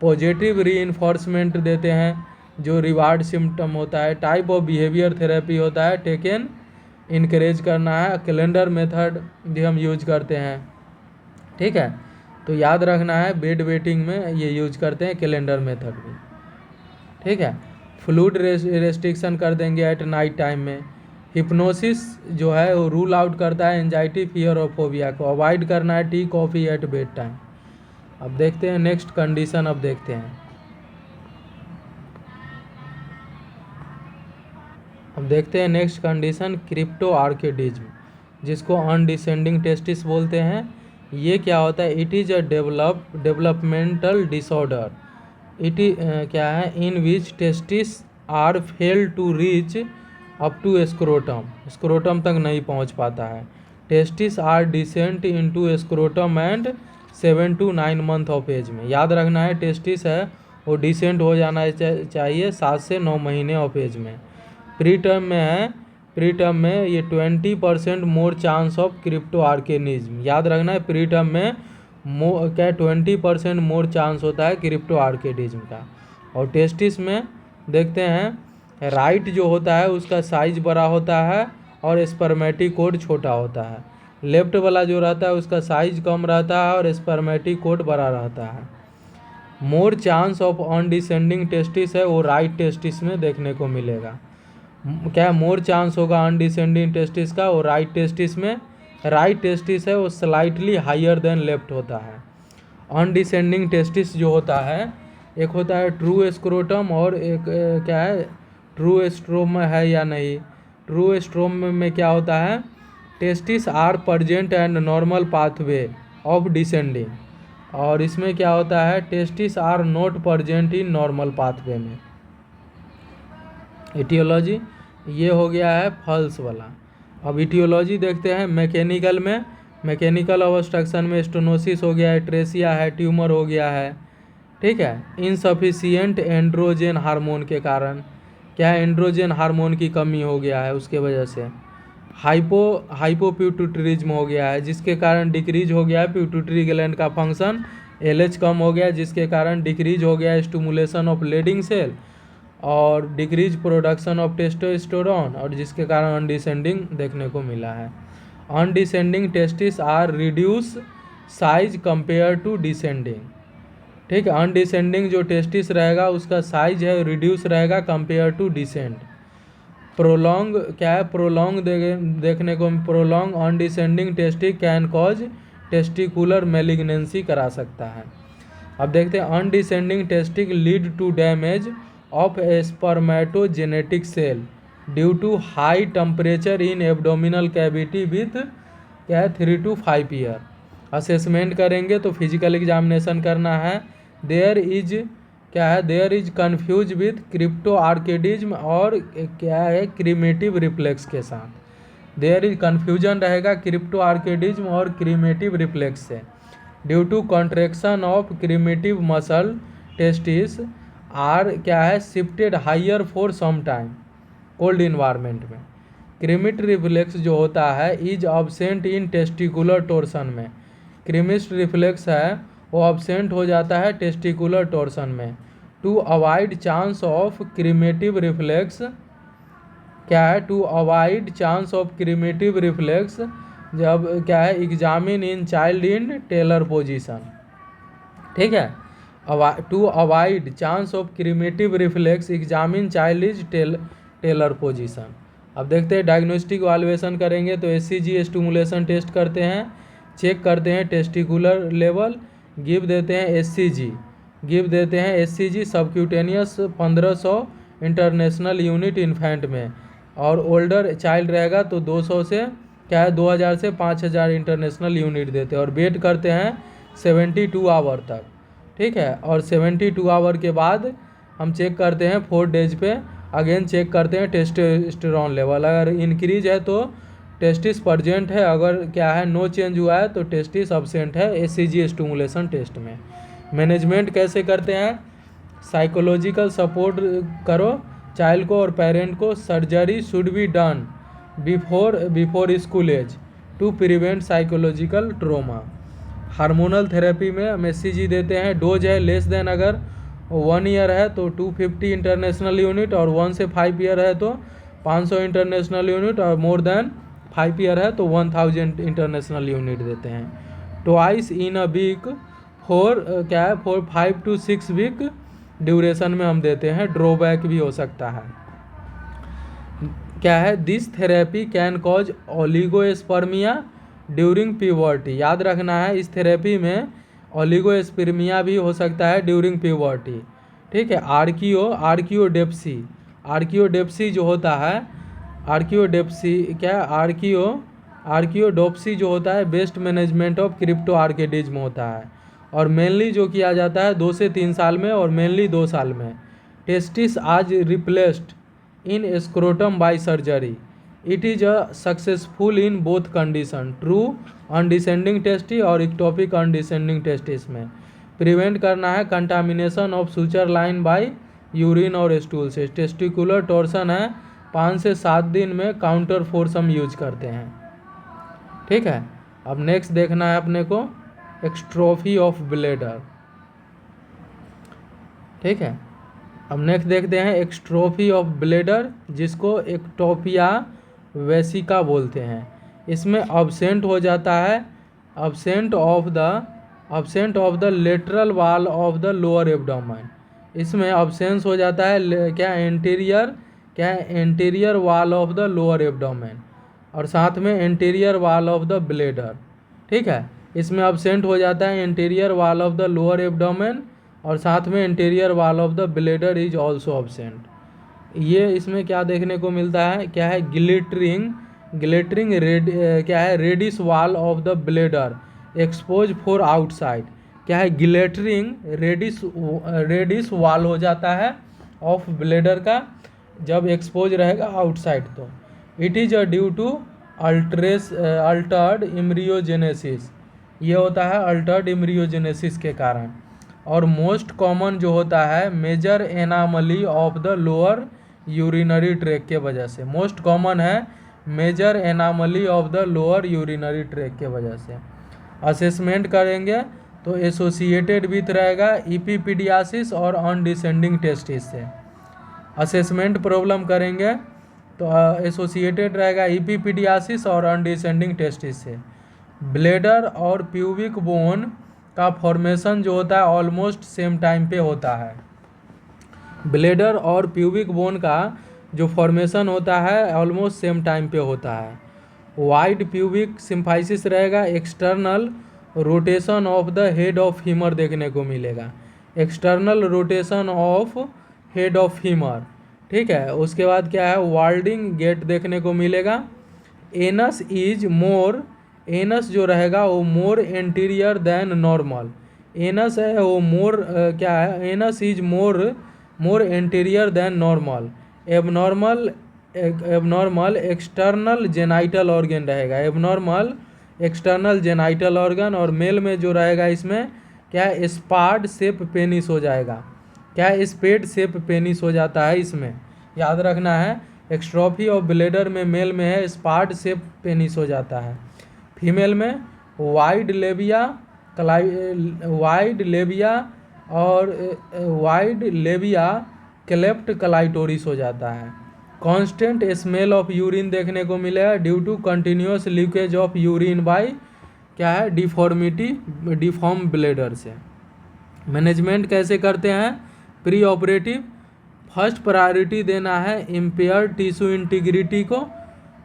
Speaker 1: पॉजिटिव रीइंफोर्समेंट देते हैं जो रिवार्ड सिम्टम होता है। टाइप ऑफ बिहेवियर थेरेपी होता है टेकन, इनकरेज करना है। कैलेंडर मेथड भी हम यूज करते हैं, ठीक है। तो याद रखना है बेड वेटिंग में ये यूज करते हैं कैलेंडर मेथड भी, ठीक है। फ्लूइड रेस्ट्रिक्शन कर देंगे एट नाइट टाइम में। हिप्नोसिस जो है वो रूल आउट करता है एंजाइटी, फियर और फोबिया को। अवॉइड करना है tea coffee at bed time. अब देखते हैं नेक्स्ट कंडीशन। अब देखते हैं नेक्स्ट कंडीशन, क्रिप्टो आर्किडिज्म, जिसको अनडिसेंडिंग टेस्टिस बोलते हैं। ये क्या होता है? It is a developmental disorder. क्या है? In which testis are fail to reach up to scrotum तक नहीं पहुंच पाता है। Testis are descent into scrotum and 7 to 9 month of age में। याद रखना है टेस्टिस है वो डिसेंट हो जाना चाहिए 7 से 9 महीने ऑफ एज में। प्री टर्म में है, प्री टर्म में ये 20% मोर चांस ऑफ क्रिप्टो आर्केनिज्म। याद रखना है प्री टर्म में क्या 20% मोर चांस होता है क्रिप्टो आर्केडिज्म का। और टेस्टिस में देखते हैं राइट जो होता है उसका साइज बड़ा होता है और स्पर्मेटिकोड छोटा होता है। लेफ्ट वाला जो रहता है उसका साइज कम रहता है और स्पर्मेटिकोड बड़ा रहता है। मोर चांस ऑफ अनडिसेंडिंग टेस्टिस है वो राइट टेस्टिस में देखने को मिलेगा। क्या मोर चांस होगा अनडिसेंडिंग टेस्टिस का? वो राइट टेस्टिस में। राइट टेस्टिस है वो स्लाइटली हायर देन लेफ्ट होता है। अनडिसेंडिंग टेस्टिस जो होता है, एक होता है ट्रू स्क्रोटम और एक क्या है ट्रू स्ट्रोम है या नहीं। ट्रू स्ट्रोम में क्या होता है? Testis are present and normal pathway of descending. और इसमें क्या होता है? Testis are not present in normal pathway में। इटियोलॉजी ये हो गया है फॉल्स वाला। अब इटियोलॉजी देखते हैं मैकेनिकल में। मैकेनिकल ऑब्स्ट्रक्शन में स्टेनोसिस हो गया है, ट्रेसिया है, ट्यूमर हो गया है, ठीक है, इनसफिशिएंट एंड्रोजन हार्मोन के कारण। क्या है? एंड्रोजन हार्मोन की कमी हो गया है उसके वजह से। हाइपोप्यूटिट्रिज्म हो गया है जिसके कारण डिक्रीज हो गया है प्यूटिट्री ग्लैंड का फंक्शन। एलएच कम हो गया जिसके कारण डिक्रीज हो गया स्टिमुलेशन ऑफ लेडिंग सेल और डिक्रीज प्रोडक्शन ऑफ टेस्टोस्टेरोन, और जिसके कारण अनडिसेंडिंग देखने को मिला है। Undescending testis are reduce size compare to descending. ठीक है, अनडिसेंडिंग जो टेस्टिस रहेगा उसका साइज है रिड्यूस रहेगा कंपेयर टू डिसेंड। प्रोलॉन्ग क्या है? प्रोलॉन्ग देखने को prolong undescending testes can cause testicular malignancy करा सकता है। अब देखते हैं undescending testes lead to damage of spermatogenetic cell due to high temperature in abdominal cavity with क्या है 3 to 5 ईयर। असेसमेंट करेंगे तो फिजिकल एग्जामिनेशन करना है। देयर इज क्या है? There is confuse with cryptorchidism और क्या है क्रीमेटिव रिफ्लेक्स के साथ। देयर इज कन्फ्यूजन रहेगा क्रिप्टो आर्केडिज्म और क्रीमेटिव रिफ्लेक्स से। Due to contraction of cremasteric muscle testis are क्या है shifted higher for some time cold environment में। क्रीमिट रिफ्लेक्स जो होता है is absent in testicular torsion में। क्रीमिस्ट रिफ्लेक्स है वो अब्सेंट हो जाता है टेस्टिकुलर टोर्सन में। To avoid chance of cremasteric reflex क्या है? To avoid chance of cremasteric reflex जब क्या है examine in child in tailor position. ठीक है, to avoid chance of cremasteric reflex examine child is tailor position. अब देखते हैं डायग्नोस्टिक वाल्युएशन करेंगे तो एससीजी स्टिमुलेशन टेस्ट करते हैं, चेक करते हैं टेस्टिकुलर लेवल, गिव देते हैं एससीजी, गिव देते हैं SCG subcutaneous 1500 international unit infant में, और ओल्डर चाइल्ड रहेगा तो 200 से क्या है 2000 से 5000 इंटरनेशनल यूनिट देते हैं, और वेट करते हैं 72 आवर तक। ठीक है, और 72 आवर के बाद हम चेक करते हैं 4 डेज पे अगेन चेक करते हैं टेस्टोस्टेरोन लेवल। अगर इंक्रीज है तो टेस्टिस प्रेजेंट है, अगर क्या है नो चेंज हुआ है तो टेस्टिस अब्सेंट है एससीजी स्टिमुलेशन टेस्ट में। मैनेजमेंट कैसे करते हैं? साइकोलॉजिकल सपोर्ट करो चाइल्ड को और पेरेंट को। Surgery should be done before school age to prevent psychological trauma. Hormonal therapy में हम एससीजी देते हैं। डोज है लेस देन अगर 1 ईयर है तो 250 इंटरनेशनल यूनिट, और 1 से 5 ईयर है तो 500 इंटरनेशनल यूनिट, और मोर देन 5 ईयर है तो 1000 इंटरनेशनल यूनिट देते हैं। Twice in a week for क्या है फॉर 5 to 6 वीक ड्यूरेशन में हम देते हैं, ड्रॉबैक भी हो सकता है। क्या है, this therapy can cause oligospermia during puberty. याद रखना है, इस थेरेपी में ओलिगोस्पर्मिया भी हो सकता है ड्यूरिंग प्यूबर्टी। ठीक है, आर्कियोडेप्सी, आर्कियोडेप्सी जो होता है, आर्कियोडेप्सी क्या, आर्कियोडोप्सी जो होता है बेस्ट मैनेजमेंट ऑफ क्रिप्टो आर्किडिज्म होता है, और मेनली जो किया जाता है 2 से 3 साल में, और मेनली 2 साल में। टेस्टिस आज replaced in scrotum by surgery, it is a successful in both condition, true undescending testes और इक्टोपिक अनडिसेंडिंग टेस्टिस में। प्रिवेंट करना है contamination of suture line by urine और स्टूल से। टेस्टिकुलर टॉर्सन है, 5 से 7 दिन में काउंटर फोर्स हम यूज करते हैं। ठीक है, अब नेक्स्ट देखना है अपने को एक्स्ट्रोफी ऑफ ब्लेडर। ठीक है, अब नेक्स्ट देखते हैं एक्स्ट्रोफी ऑफ ब्लेडर, जिसको एक्टोपिया वेसिका बोलते हैं। इसमें अब्सेंट हो जाता है, absent of the lateral wall of the lower abdomen. इसमें अब्सेंस हो जाता है क्या, anterior wall of the lower abdomen, और साथ में anterior wall of the bladder. ठीक है, इसमें अब्सेंट हो जाता है anterior wall of the lower abdomen, और साथ में interior wall of the bladder is also absent. ये इसमें क्या देखने को मिलता है, क्या है, ग्लिटरिंग क्या है, reddish wall of the bladder expose for outside. क्या है, ग्लिटरिंग रेडिस वॉल हो जाता है ऑफ ब्लेडर का जब एक्सपोज रहेगा आउटसाइड। तो it is a due to altered embryogenesis, ये होता है अल्टर्ड एम्ब्रियोजेनेसिस के कारण। और मोस्ट कॉमन जो होता है major anomaly of the lower urinary tract के वजह से, मोस्ट कॉमन है major anomaly of the lower urinary tract के वजह से। असेसमेंट करेंगे तो एसोसिएटेड विथ रहेगा इपीपीडियासिस और अनडिसेंडिंग टेस्टिस से। असेसमेंट प्रॉब्लम करेंगे तो एसोसिएटेड रहेगा इपीपीडियासिस और अनडिसेंडिंग टेस्टिस से। ब्लेडर और प्यूबिक बोन का फॉर्मेशन जो होता है ऑलमोस्ट सेम टाइम पे होता है। ब्लेडर और प्यूबिक बोन का जो फॉर्मेशन होता है ऑलमोस्ट सेम टाइम पे होता है। वाइड प्यूबिक सिम्फाइसिस रहेगा, external rotation of the head of femur देखने को मिलेगा, external rotation of head of femur. ठीक है, उसके बाद क्या है, वाल्डिंग गेट देखने को मिलेगा। एनस इज मोर, एनस जो रहेगा वो more anterior than normal, anus है वो मोर क्या है, anus is more anterior than normal. Abnormal external genital organ रहेगा, एबनॉर्मल एक्सटर्नल जेनाइटल ऑर्गन। और मेल में जो रहेगा इसमें क्या है, स्पार्ड शेप पेनिस हो जाएगा, क्या है, स्पेड शेप पेनिस हो जाता है इसमें, याद रखना है। एक्स्ट्रोफी ऑफ ब्लेडर में मेल में है स्पार्ड शेप पेनिस हो जाता है। फीमेल में वाइड लेबिया क्लेफ्ट क्लाइटोरिस हो जाता है। कांस्टेंट स्मेल ऑफ यूरिन देखने को मिलेगा due to continuous leakage of urine by क्या है, डिफॉर्म ब्लेडर से। मैनेजमेंट कैसे करते हैं, प्री ऑपरेटिव फर्स्ट प्रायोरिटी देना है इम्पेयर टिश्यू इंटीग्रिटी को।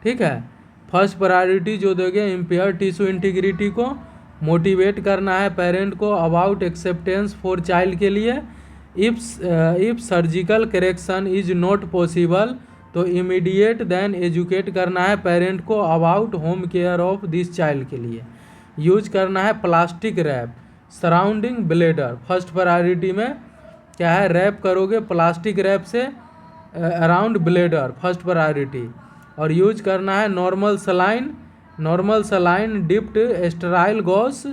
Speaker 1: ठीक है, फर्स्ट प्रायोरिटी जो दोगे इम्पेयर टिश्यू इंटीग्रिटी को। मोटिवेट करना है पेरेंट को अबाउट एक्सेप्टेंस फॉर चाइल्ड के लिए। If surgical correction is not possible तो इमीडिएट देन एजुकेट करना है पेरेंट को about home care of this child के लिए। यूज करना है plastic wrap surrounding bladder, first priority में क्या है, रैप करोगे प्लास्टिक रैप से अराउंड ब्लेडर, फर्स्ट प्रायोरिटी। और यूज करना है normal saline dipped sterile Gauss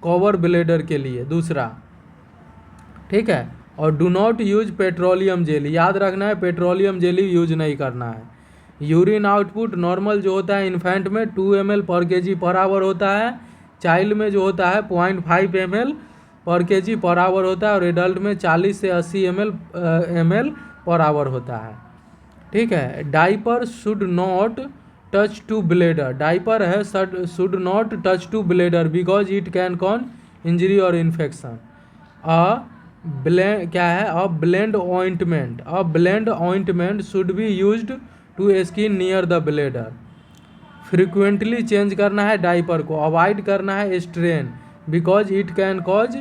Speaker 1: cover bladder के लिए, दूसरा। ठीक है, और do not use petroleum jelly, याद रखना है पेट्रोलियम जेली यूज नहीं करना है। यूरिन आउटपुट नॉर्मल जो होता है इन्फेंट में 2 ml पर kg पर आवर होता है, चाइल्ड में जो होता है 0.5 ml पर kg पर आवर होता है, और एडल्ट में 40 से 80 ml पर आवर होता है। ठीक है, diaper should not touch to bladder, diaper है should not touch to bladder because it can cause injury और इन्फेक्शन। क्या है, a bland ointment should be used to skin near the bladder. Frequently change करना है diaper को, avoid करना है strain because it can cause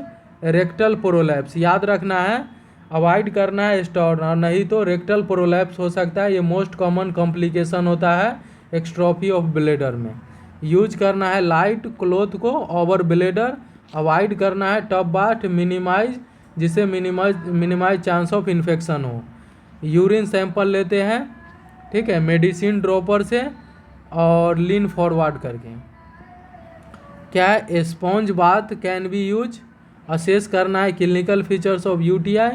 Speaker 1: rectal prolapse. याद रखना है, अवॉइड करना है स्टॉर्न, और नहीं तो रेक्टल प्रोलैप्स हो सकता है। ये मोस्ट कॉमन कॉम्प्लिकेशन होता है एक्स्ट्रोफी ऑफ ब्लेडर में। यूज करना है लाइट क्लॉथ को ओवर ब्लेडर। अवॉइड करना है टफ बाथ, मिनिमाइज जिससे मिनिमाइज चांस ऑफ इन्फेक्शन हो। यूरिन सैंपल लेते हैं, ठीक है, मेडिसिन ड्रॉपर से और लीन फॉरवर्ड करके। क्या है, sponge bath can be use. Assess करना है clinical features of UTI.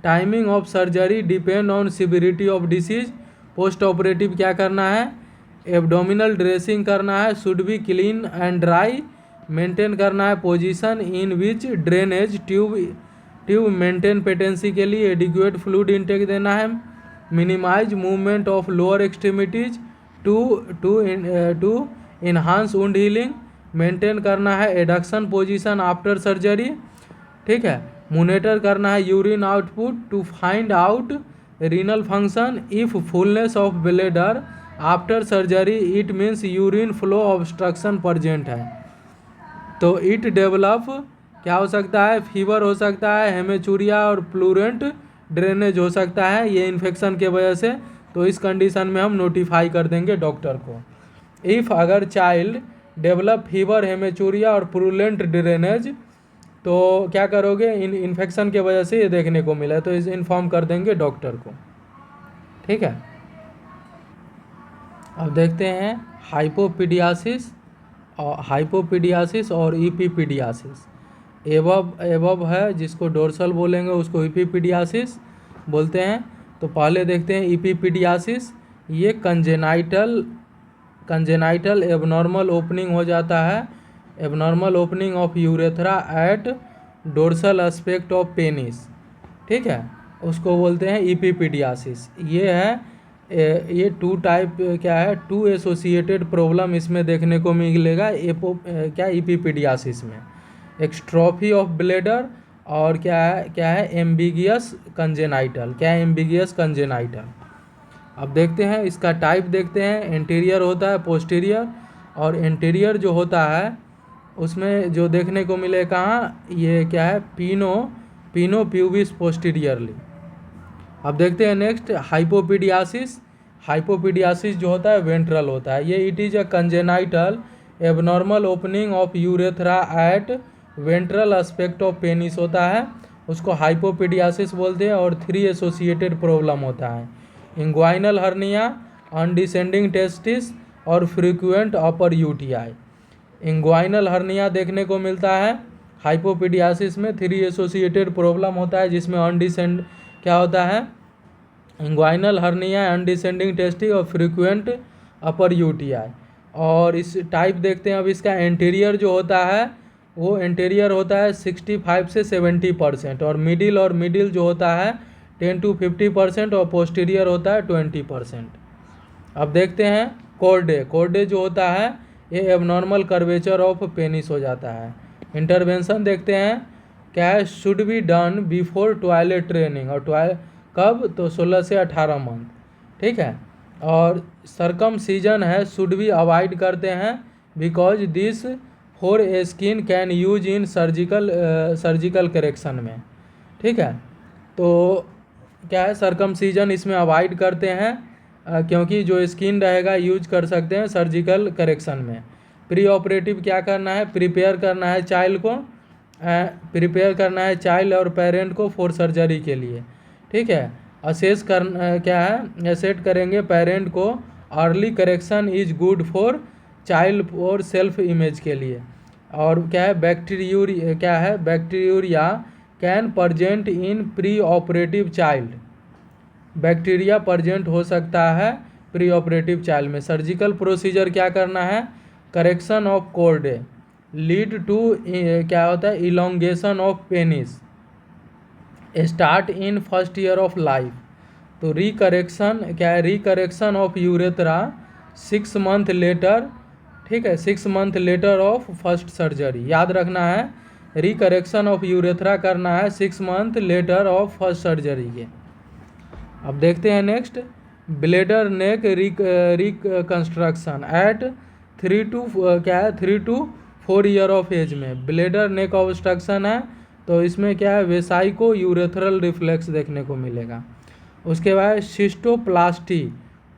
Speaker 1: Timing of surgery depend on severity of disease. Post operative क्या करना है, एब्डोमिनल ड्रेसिंग करना है, should be clean and dry. Maintain करना है position in which drainage tube maintain patency के लिए एडिक्वेट फ्लूइड इंटेक देना है। Minimise movement of lower extremities to enhance wound healing. Maintain करना है एडक्शन पोजीशन आफ्टर सर्जरी, ठीक है। मॉनिटर करना है urine output to find out renal function. If fullness of bladder after surgery it means urine flow obstruction present है। तो it develop क्या हो सकता है, फीवर हो सकता है, हेमेचूरिया और प्लूरेंट ड्रेनेज हो सकता है ये इन्फेक्शन के वजह से। तो इस कंडीशन में हम नोटिफाई कर देंगे डॉक्टर को। इफ़ अगर चाइल्ड डेवलप फीवर, हेमेचूरिया और प्लूरेंट ड्रेनेज, तो क्या करोगे, इन इन्फेक्शन के वजह से ये देखने को मिला, तो इसे इन्फॉर्म कर देंगे डॉक्टर को, ठीक है। अब देखते हैं हाइपोपीडियासिस और ईपीपीडियासिस। एबव है जिसको डोर्सल बोलेंगे उसको ईपीपीडियासिस बोलते हैं। तो पहले देखते हैं ईपीपीडियासिस। ये कंजेनाइटल एबनॉर्मल ओपनिंग हो जाता है, abnormal opening of urethra at dorsal aspect of penis, ठीक है, उसको बोलते हैं ईपीपीडियासिस। ये है ये टू टाइप क्या है, टू एसोसिएटेड प्रॉब्लम इसमें देखने को मिलेगा क्या ईपीपीडियासिस में, एक्स्ट्रोफी ऑफ ब्लेडर और क्या है एम्बिगियस कंजेनाइटल। क्या है एम्बिगियस कंजेनाइटल। अब देखते हैं इसका टाइप, देखते हैं एंटीरियर होता है, पोस्टीरियर। और एंटीरियर जो होता है उसमें जो देखने को मिले कहाँ, ये क्या है पीनो प्यूबिस पोस्टीरियरली। अब देखते हैं नेक्स्ट हाइपोपीडियासिस। हाइपोपीडियासिस जो होता है वेंट्रल होता है। ये it is a congenital abnormal opening of urethra at ventral aspect of penis होता है, उसको हाइपोपीडियासिस बोलते हैं। और 3 एसोसिएटेड प्रॉब्लम होता है, इंग्वाइनल हर्निया, अनडिसेंडिंग टेस्टिस और फ्रीक्वेंट अपर यूटीआई। इंग्वाइनल हर्निया देखने को मिलता है हाइपोपीडियासिस में। 3 एसोसिएटेड प्रॉब्लम होता है जिसमें क्या होता है, इंग्वाइनल हर्निया, अनडिसेंडिंग टेस्टिस और फ्रीक्वेंट अपर यूटीआई। और इस टाइप देखते हैं अब इसका। एंटीरियर जो होता है वो एंटीरियर होता है 65 से 70%, और मिडिल जो होता है 10 to 50%, और पोस्टीरियर होता है 20%। अब देखते हैं कोर्डे जो होता है ये एबनॉर्मल कर्वेचर ऑफ पेनिस हो जाता है। इंटरवेंशन देखते हैं क्या है, should be done before toilet training, और कब, तो 16 से 18 मंथ, ठीक है। और सर्कमसीजन है शुड बी अवॉइड करते हैं because this for skin can use in surgical correction में, ठीक है। तो क्या है, सर्कमसीजन इसमें अवॉइड करते हैं क्योंकि जो स्किन रहेगा यूज कर सकते हैं सर्जिकल करेक्शन में। प्री ऑपरेटिव क्या करना है, प्रिपेयर करना है चाइल्ड और पेरेंट को फॉर सर्जरी के लिए, ठीक है। एसेट करेंगे पेरेंट को, early correction is good for child और सेल्फ इमेज के लिए। और क्या है, bacteria can present in pre operative child, bacteria present हो सकता है प्री ऑपरेटिव चाइल्ड में। सर्जिकल प्रोसीजर क्या करना है, correction of chordee lead to क्या होता है, elongation of penis, start in first year of life. तो recorrection of urethra 6 month later, ठीक है, 6 month later of first surgery. याद रखना है रिकरेक्शन ऑफ यूरेथ्रा करना है 6 month later of first surgery के। अब देखते हैं next, bladder neck reconstruction at 3 to 4 year of age में। ब्लेडर नेक ऑब्स्ट्रक्शन है तो इसमें क्या है, वेसाइको यूरेथ्रल रिफ्लेक्स देखने को मिलेगा। उसके बाद सिस्टोप्लास्टी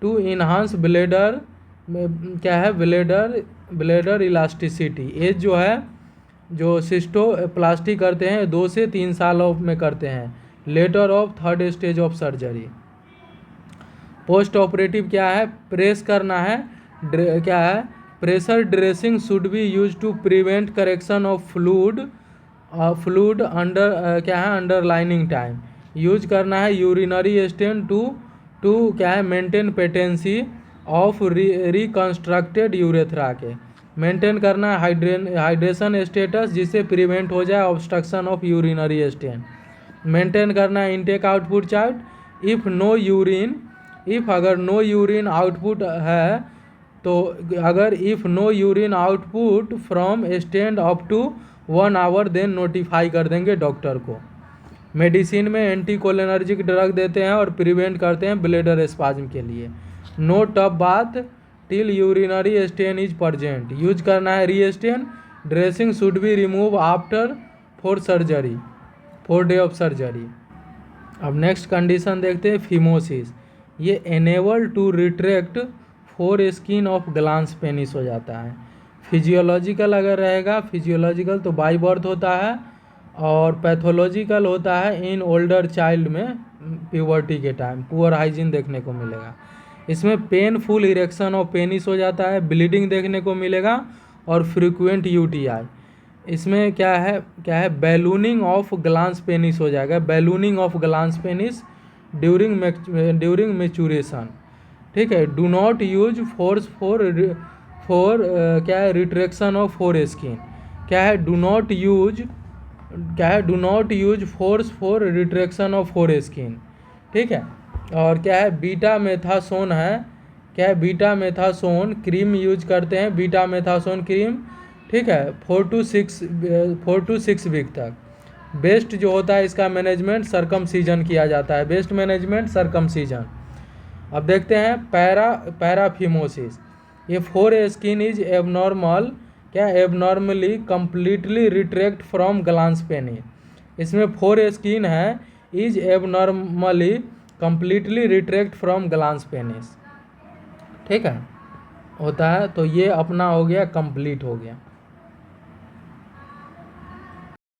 Speaker 1: टू इन्हांस ब्लेडर क्या है, ब्लेडर इलास्टिसिटी। एज जो है, जो सिस्टोप्लास्टी करते हैं 2 से 3 साल में करते हैं, later of 3rd stage of surgery. Post operative क्या है, प्रेस करना है, क्या है, pressure dressing should be use to prevent correction of fluid under क्या है, अंडरलाइनिंग टाइम। यूज करना है यूरिनरी स्टेन टू क्या है, maintain patency of reconstructed urethra के। मेंटेन करना है हाइड्रेशन स्टेटस जिससे प्रिवेंट हो जाए obstruction of urinary stent. Maintain करना है इनटेक आउटपुट चार्ट। इफ़ अगर नो यूरिन आउटपुट है तो अगर if no urine output from stent up to 1 hour then notify कर देंगे डॉक्टर को। मेडिसिन में एंटीकोलिनर्जिक ड्रग देते हैं और प्रिवेंट करते हैं ब्लेडर स्पाज्म के लिए। No tub bath till urinary stent is present. Use करना है रीस्टेन। Dressing should be remove after 4 day of surgery. अब नेक्स्ट कंडीशन देखते हैं, फिमोसिस। ये enable to retract foreskin of glans penis हो जाता है। फिजियोलॉजिकल अगर रहेगा, फिजियोलॉजिकल तो बाई बर्थ होता है, और पैथोलॉजिकल होता है इन ओल्डर चाइल्ड में प्यूबर्टी के टाइम। पुअर हाइजीन देखने को मिलेगा। इसमें पेनफुल इरेक्शन ऑफ पेनिस हो जाता है, ब्लीडिंग देखने को मिलेगा और फ्रीक्वेंट यूटीआई। इसमें क्या है बैलूनिंग ऑफ ग्लांस पेनिस हो जाएगा, ballooning of glans penis during maturation. ठीक है। Do not use force for क्या है रिट्रैक्शन ऑफ फोर स्किन। क्या है do not use force for retraction of four skin. ठीक है। और क्या है बीटा मेथासोन है, क्या है बीटा मेथासोन क्रीम यूज करते हैं, बीटा मेथासोन क्रीम। ठीक है। 4 to 6 वीक तक। बेस्ट जो होता है इसका मैनेजमेंट सर्कमसीजन किया जाता है, बेस्ट मैनेजमेंट सर्कमसीजन। अब देखते हैं पैराफिमोसिस। ये फोर स्किन इज एबनॉर्मल, क्या abnormally completely retract from glans penis. इसमें फोर स्किन है is abnormally completely retract from glans penis. ठीक है होता है। तो ये अपना हो गया, कंप्लीट हो गया।